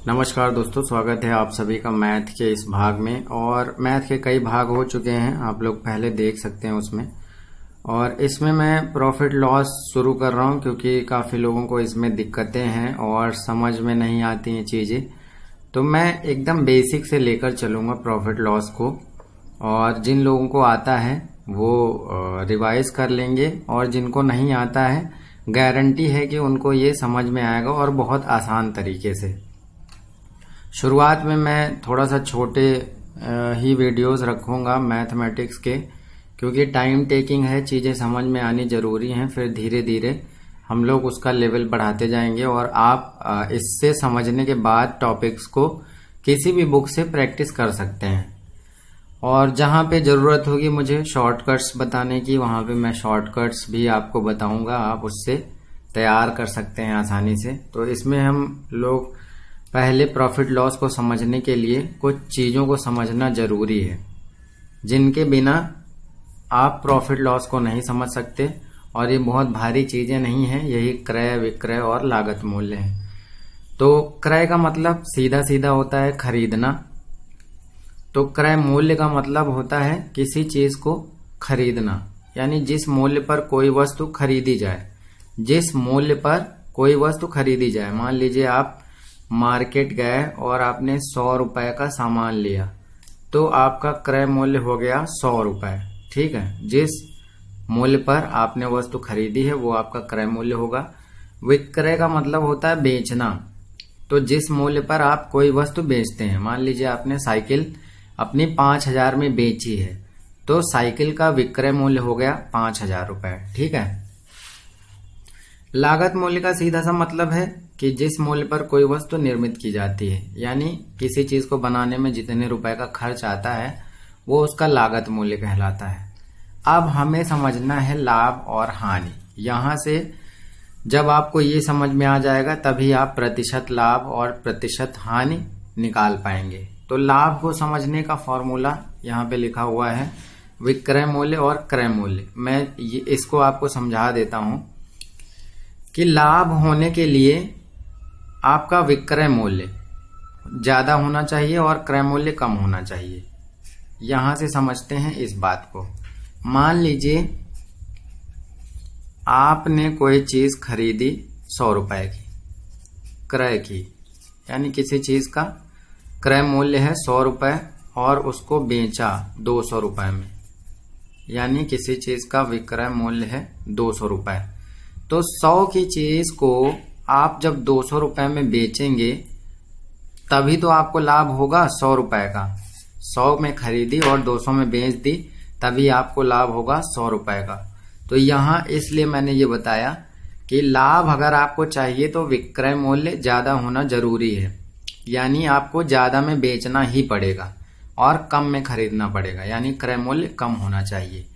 नमस्कार दोस्तों, स्वागत है आप सभी का मैथ के इस भाग में। और मैथ के कई भाग हो चुके हैं, आप लोग पहले देख सकते हैं उसमें। और इसमें मैं प्रॉफिट लॉस शुरू कर रहा हूं क्योंकि काफ़ी लोगों को इसमें दिक्कतें हैं और समझ में नहीं आती हैं चीज़ें। तो मैं एकदम बेसिक से लेकर चलूँगा प्रॉफिट लॉस को, और जिन लोगों को आता है वो रिवाइज कर लेंगे, और जिनको नहीं आता है गारंटी है कि उनको ये समझ में आएगा और बहुत आसान तरीके से। शुरुआत में मैं थोड़ा सा छोटे ही वीडियोस रखूंगा मैथमेटिक्स के, क्योंकि टाइम टेकिंग है, चीज़ें समझ में आनी जरूरी हैं। फिर धीरे धीरे हम लोग उसका लेवल बढ़ाते जाएंगे और आप इससे समझने के बाद टॉपिक्स को किसी भी बुक से प्रैक्टिस कर सकते हैं। और जहाँ पे ज़रूरत होगी मुझे शॉर्टकट्स बताने की, वहाँ पे मैं शॉर्टकट्स भी आपको बताऊंगा, आप उससे तैयार कर सकते हैं आसानी से। तो इसमें हम लोग पहले प्रॉफिट लॉस को समझने के लिए कुछ चीज़ों को समझना जरूरी है, जिनके बिना आप प्रॉफिट लॉस को नहीं समझ सकते। और ये बहुत भारी चीज़ें नहीं हैं, यही क्रय विक्रय और लागत मूल्य है। तो क्रय का मतलब सीधा सीधा होता है खरीदना। तो क्रय मूल्य का मतलब होता है किसी चीज़ को खरीदना, यानी जिस मूल्य पर कोई वस्तु खरीदी जाए। जिस मूल्य पर कोई वस्तु खरीदी जाए, मान लीजिए आप मार्केट गए और आपने 100 रुपए का सामान लिया, तो आपका क्रय मूल्य हो गया 100 रुपए। ठीक है, जिस मूल्य पर आपने वस्तु खरीदी है वो आपका क्रय मूल्य होगा। विक्रय का मतलब होता है बेचना। तो जिस मूल्य पर आप कोई वस्तु बेचते हैं, मान लीजिए आपने साइकिल अपनी 5000 में बेची है, तो साइकिल का विक्रय मूल्य हो गया 5000 रुपए। ठीक है। लागत मूल्य का सीधा सा मतलब है कि जिस मूल्य पर कोई वस्तु निर्मित की जाती है, यानी किसी चीज को बनाने में जितने रुपए का खर्च आता है वो उसका लागत मूल्य कहलाता है। अब हमें समझना है लाभ और हानि। यहां से जब आपको ये समझ में आ जाएगा तभी आप प्रतिशत लाभ और प्रतिशत हानि निकाल पाएंगे। तो लाभ को समझने का फॉर्मूला यहाँ पे लिखा हुआ है, विक्रय मूल्य और क्रय मूल्य। मैं इसको आपको समझा देता हूं कि लाभ होने के लिए आपका विक्रय मूल्य ज्यादा होना चाहिए और क्रय मूल्य कम होना चाहिए। यहां से समझते हैं इस बात को। मान लीजिए आपने कोई चीज खरीदी 100 रुपए की, क्रय की, यानी किसी चीज का क्रय मूल्य है 100 रुपए और उसको बेचा 200 रुपए में, यानी किसी चीज का विक्रय मूल्य है 200 रुपए। तो 100 की चीज को आप जब 200 रुपए में बेचेंगे तभी तो आपको लाभ होगा 100 रुपए का। 100 में खरीदी और 200 में बेच दी, तभी आपको लाभ होगा 100 रुपए का। तो यहां इसलिए मैंने ये बताया कि लाभ अगर आपको चाहिए तो विक्रय मूल्य ज्यादा होना जरूरी है, यानी आपको ज्यादा में बेचना ही पड़ेगा और कम में खरीदना पड़ेगा, यानी क्रय मूल्य कम होना चाहिए।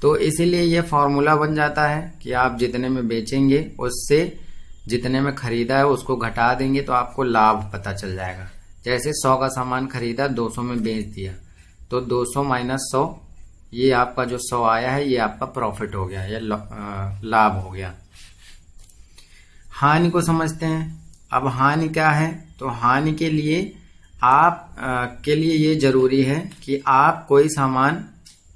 तो इसीलिए ये फॉर्मूला बन जाता है कि आप जितने में बेचेंगे उससे जितने में खरीदा है उसको घटा देंगे तो आपको लाभ पता चल जाएगा। जैसे 100 का सामान खरीदा, 200 में बेच दिया, तो 200 माइनस 100, ये आपका जो 100 आया है ये आपका प्रॉफिट हो गया, ये लाभ हो गया। हानि को समझते हैं। अब हानि क्या है? तो हानि के लिए आप के लिए ये जरूरी है कि आप कोई सामान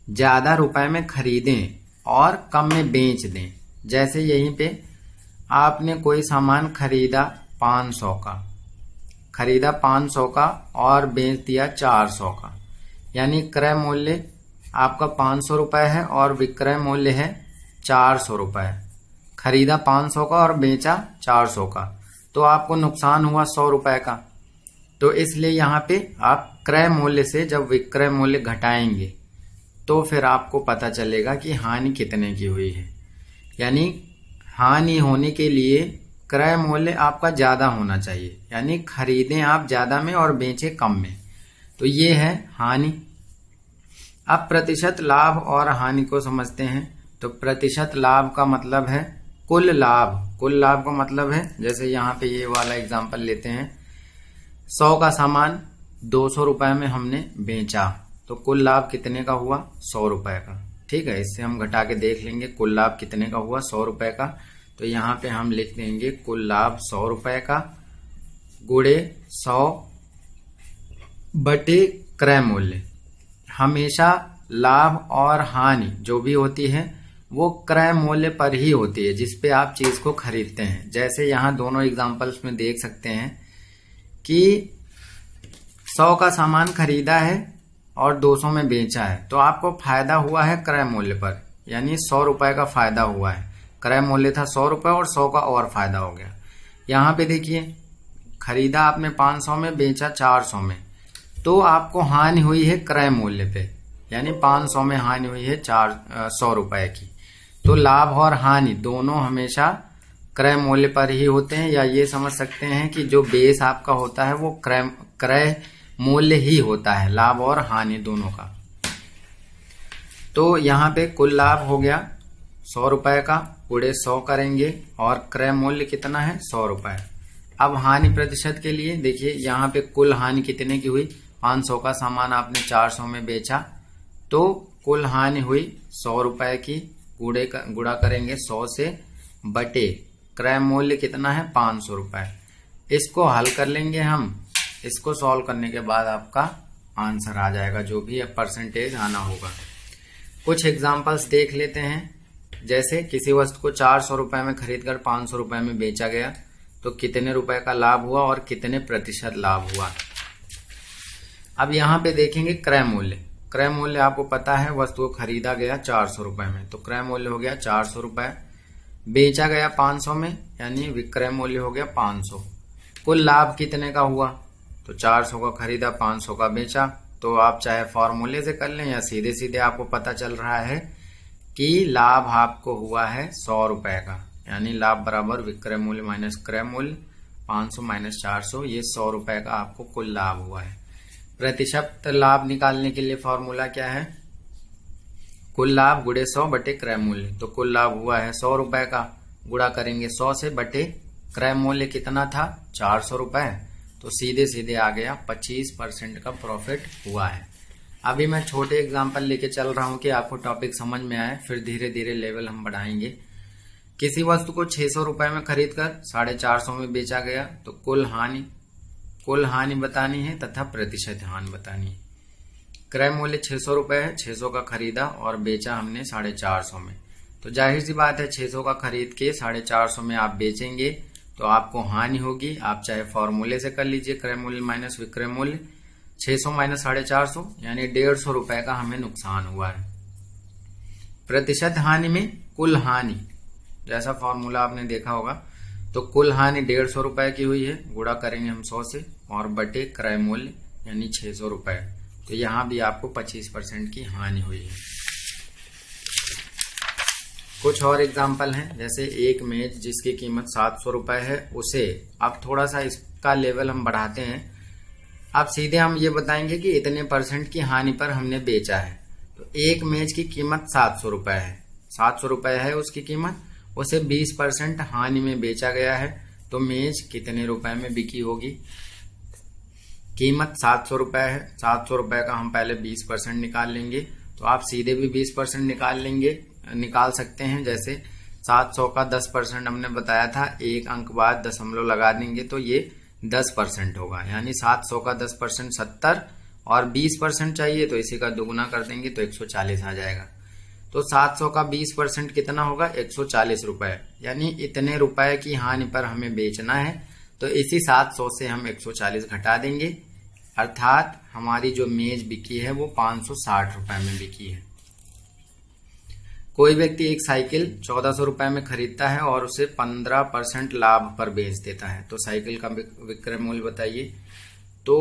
ज्यादा रुपए में खरीदें और कम में बेच दें। जैसे यहीं पे आपने कोई सामान खरीदा 500 का और बेच दिया 400 का, यानी क्रय मूल्य आपका 500 रुपए है और विक्रय मूल्य है 400 रुपए। खरीदा 500 का और बेचा 400 का, तो आपको नुकसान हुआ 100 रुपए का। तो इसलिए यहाँ पे आप क्रय मूल्य से जब विक्रय मूल्य घटाएंगे तो फिर आपको पता चलेगा कि हानि कितने की हुई है। यानी हानि होने के लिए क्रय मूल्य आपका ज्यादा होना चाहिए, यानी खरीदें आप ज्यादा में और बेचें कम में। तो ये है हानि। अब प्रतिशत लाभ और हानि को समझते हैं। तो प्रतिशत लाभ का मतलब है कुल लाभ। कुल लाभ का मतलब है, जैसे यहाँ पे ये वाला एग्जांपल लेते हैं, 100 का सामान 200 रुपए में हमने बेचा, तो कुल लाभ कितने का हुआ? 100 रुपए का। ठीक है, इससे हम घटा के देख लेंगे कुल लाभ कितने का हुआ, 100 रुपए का। तो यहाँ पे हम लिख देंगे कुल लाभ 100 रुपए का गुणे 100 बटे क्रय मूल्य। हमेशा लाभ और हानि जो भी होती है वो क्रय मूल्य पर ही होती है, जिस पे आप चीज को खरीदते हैं। जैसे यहाँ दोनों एग्जांपल्स में देख सकते हैं कि 100 का सामान खरीदा है और 200 में बेचा है, तो आपको फायदा हुआ है क्रय मूल्य पर, यानी 100 रुपए का फायदा हुआ है। क्रय मूल्य था 100 रुपए और 100 का और फायदा हो गया। यहाँ पे देखिए, खरीदा आपने 500 में, बेचा 400 में, तो आपको हानि हुई है क्रय मूल्य पे, यानी 500 में हानि हुई है 100 रुपए की। तो लाभ और हानि दोनों हमेशा क्रय मूल्य पर ही होते हैं, या ये समझ सकते हैं कि जो बेस आपका होता है वो क्रय मूल्य ही होता है, लाभ और हानि दोनों का। तो यहाँ पे कुल लाभ हो गया 100 रुपए का, गुणे 100 करेंगे और क्रय मूल्य कितना है 100 रुपए। अब हानि प्रतिशत के लिए देखिए, यहाँ पे कुल हानि कितने की हुई, 500 का सामान आपने 400 में बेचा, तो कुल हानि हुई 100 रुपए की, गुणा करेंगे 100 से, बटे क्रय मूल्य कितना है 500 रुपए। इसको हल कर लेंगे हम। इसको सॉल्व करने के बाद आपका आंसर आ जाएगा, जो भी परसेंटेज आना होगा। कुछ एग्जांपल्स देख लेते हैं। जैसे किसी वस्तु को 400 रुपए में खरीदकर 500 रुपए में बेचा गया, तो कितने रुपए का लाभ हुआ और कितने प्रतिशत लाभ हुआ। अब यहाँ पे देखेंगे क्रय मूल्य। क्रय मूल्य आपको पता है, वस्तु को खरीदा गया 400 रुपए में, तो क्रय मूल्य हो गया 400 रुपए। बेचा गया 500 में, यानी विक्रय मूल्य हो गया 500। कुल लाभ कितने का हुआ, तो 400 का खरीदा, 500 का बेचा। तो आप चाहे फॉर्मूले से कर लें या सीधे सीधे आपको पता चल रहा है कि लाभ आपको हुआ है 100 रुपए का, यानी लाभ बराबर विक्रय मूल्य माइनस क्रय मूल्य, 500 माइनस 400, ये 100 रुपए का आपको कुल लाभ हुआ है। प्रतिशत लाभ निकालने के लिए फॉर्मूला क्या है, कुल लाभ गुणे 100 बटे क्रय मूल्य। तो कुल लाभ हुआ है 100 रुपए का, गुणा करेंगे 100 से, बटे क्रय मूल्य कितना था 400 रुपए, तो सीधे सीधे आ गया 25% का प्रॉफिट हुआ है। अभी मैं छोटे एग्जांपल लेके चल रहा हूं कि आपको टॉपिक समझ में आए, फिर धीरे धीरे लेवल हम बढ़ाएंगे। किसी वस्तु को 600 रुपए में खरीदकर 450 में बेचा गया, तो कुल हानि बतानी है तथा प्रतिशत हानि बतानी है। क्रय मूल्य 600 रुपए है, 600 का खरीदा और बेचा हमने 450 में, तो जाहिर सी बात है 600 का खरीद के 450 में आप बेचेंगे तो आपको हानि होगी। आप चाहे फॉर्मूले से कर लीजिए, क्रय मूल्य माइनस विक्रय मूल्य, 600 माइनस 450, यानी 150 रुपए का हमें नुकसान हुआ है। प्रतिशत हानि में कुल हानि, जैसा फॉर्मूला आपने देखा होगा, तो कुल हानि 150 रुपए की हुई है, गुणा करेंगे हम 100 से, और बटे क्रय मूल्य यानी 600 रुपए, तो यहां भी आपको 25% की हानि हुई है। कुछ और एग्जाम्पल हैं, जैसे एक मेज जिसकी कीमत 700 रुपए है, उसे अब थोड़ा सा इसका लेवल हम बढ़ाते हैं। अब सीधे हम ये बताएंगे कि इतने % की हानि पर हमने बेचा है। तो एक मेज की कीमत 700 रुपए है, 700 रुपए है उसकी कीमत, उसे 20% हानि में बेचा गया है, तो मेज कितने रुपए में बिकी होगी। कीमत 700 रुपए है, 700 रुपए का हम पहले 20% निकाल लेंगे, तो आप सीधे भी 20% निकाल सकते हैं। जैसे 700 का 10% हमने बताया था, एक अंक बाद दशमलव लगा देंगे तो ये 10% होगा, यानी 700 का 10% 70 और 20% चाहिए तो इसी का दुगुना कर देंगे तो 140 आ जाएगा। तो 700 का 20% कितना होगा 140 रुपए, यानी इतने रुपए की हानि पर हमें बेचना है, तो इसी 700 से हम 140 घटा देंगे, अर्थात हमारी जो मेज बिकी है वो 560 रुपए में बिकी है। कोई व्यक्ति एक साइकिल 1400 रुपए में खरीदता है और उसे 15% लाभ पर बेच देता है, तो साइकिल का विक्रय मूल्य बताइए। तो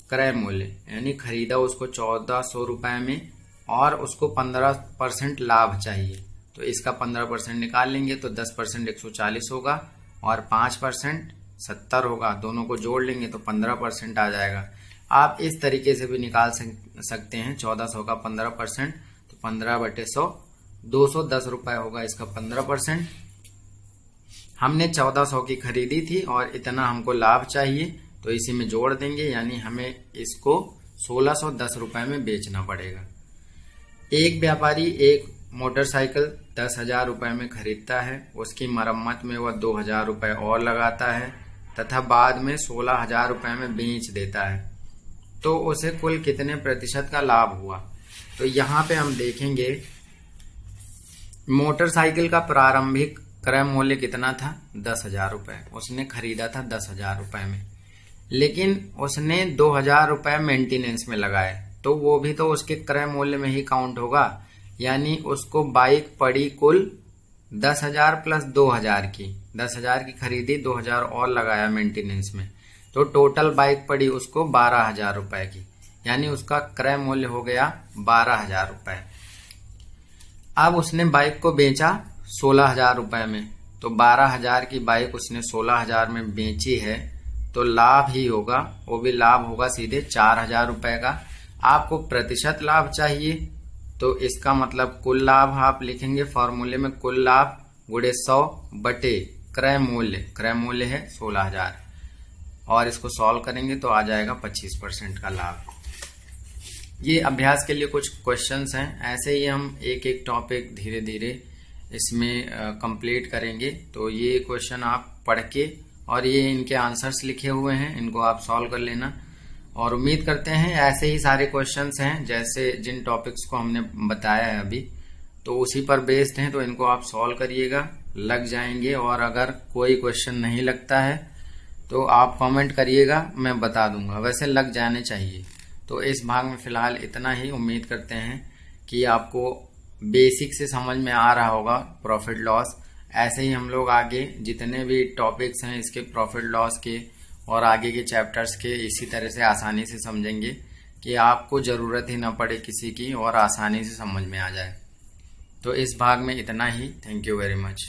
क्रय मूल्य यानी खरीदा उसको 1400 रुपए में और उसको 15% लाभ चाहिए, तो इसका 15% निकाल लेंगे तो 10% 140 होगा और 5% 70 होगा, दोनों को जोड़ लेंगे तो 15% आ जाएगा। आप इस तरीके से भी निकाल सकते हैं, 1400 का 15%, तो 15/100 210 रुपए होगा इसका 15%। हमने 1400 की खरीदी थी और इतना हमको लाभ चाहिए, तो इसी में जोड़ देंगे, यानी हमें इसको 1610 रुपए में बेचना पड़ेगा। एक व्यापारी एक मोटरसाइकिल 10,000 रुपए में खरीदता है, उसकी मरम्मत में वह 2,000 रुपए और लगाता है तथा बाद में 16,000 रुपए में बेच देता है तो उसे कुल कितने प्रतिशत का लाभ हुआ। तो यहाँ पे हम देखेंगे मोटरसाइकिल का प्रारंभिक क्रय मूल्य कितना था, 10,000 रुपए। उसने खरीदा था 10,000 रुपए में, लेकिन उसने 2,000 रुपए मेंटेनेंस में लगाए तो वो भी तो उसके क्रय मूल्य में ही काउंट होगा। यानी उसको बाइक पड़ी कुल 10,000 प्लस 2,000 की, 10,000 की खरीदी, 2,000 और लगाया मेंटेनेंस में, तो टोटल बाइक पड़ी उसको 12,000 रुपए की। यानी उसका क्रय मूल्य हो गया 12,000 रुपए। अब उसने बाइक को बेचा 16,000 रुपए में, तो 12,000 की बाइक उसने 16,000 में बेची है तो लाभ ही होगा, वो भी लाभ होगा सीधे 4,000 रुपए का। आपको प्रतिशत लाभ चाहिए तो इसका मतलब कुल लाभ आप लिखेंगे फॉर्मूले में, कुल लाभ गुणे 100 बटे क्रय मूल्य है 16,000 और इसको सॉल्व करेंगे तो आ जाएगा 25% का लाभ। ये अभ्यास के लिए कुछ क्वेश्चंस हैं, ऐसे ही हम एक एक टॉपिक धीरे धीरे इसमें कंप्लीट करेंगे। तो ये क्वेश्चन आप पढ़ के और ये इनके आंसर्स लिखे हुए हैं, इनको आप सॉल्व कर लेना। और उम्मीद करते हैं ऐसे ही सारे क्वेश्चंस हैं जैसे जिन टॉपिक्स को हमने बताया है अभी, तो उसी पर बेस्ड हैं, तो इनको आप सॉल्व करिएगा, लग जाएंगे। और अगर कोई क्वेश्चन नहीं लगता है तो आप कमेंट करिएगा, मैं बता दूंगा, वैसे लग जाने चाहिए। तो इस भाग में फिलहाल इतना ही। उम्मीद करते हैं कि आपको बेसिक से समझ में आ रहा होगा प्रॉफिट लॉस। ऐसे ही हम लोग आगे जितने भी टॉपिक्स हैं इसके प्रॉफिट लॉस के और आगे के चैप्टर्स के इसी तरह से आसानी से समझेंगे कि आपको जरूरत ही ना पड़े किसी की और आसानी से समझ में आ जाए। तो इस भाग में इतना ही। Thank you very much.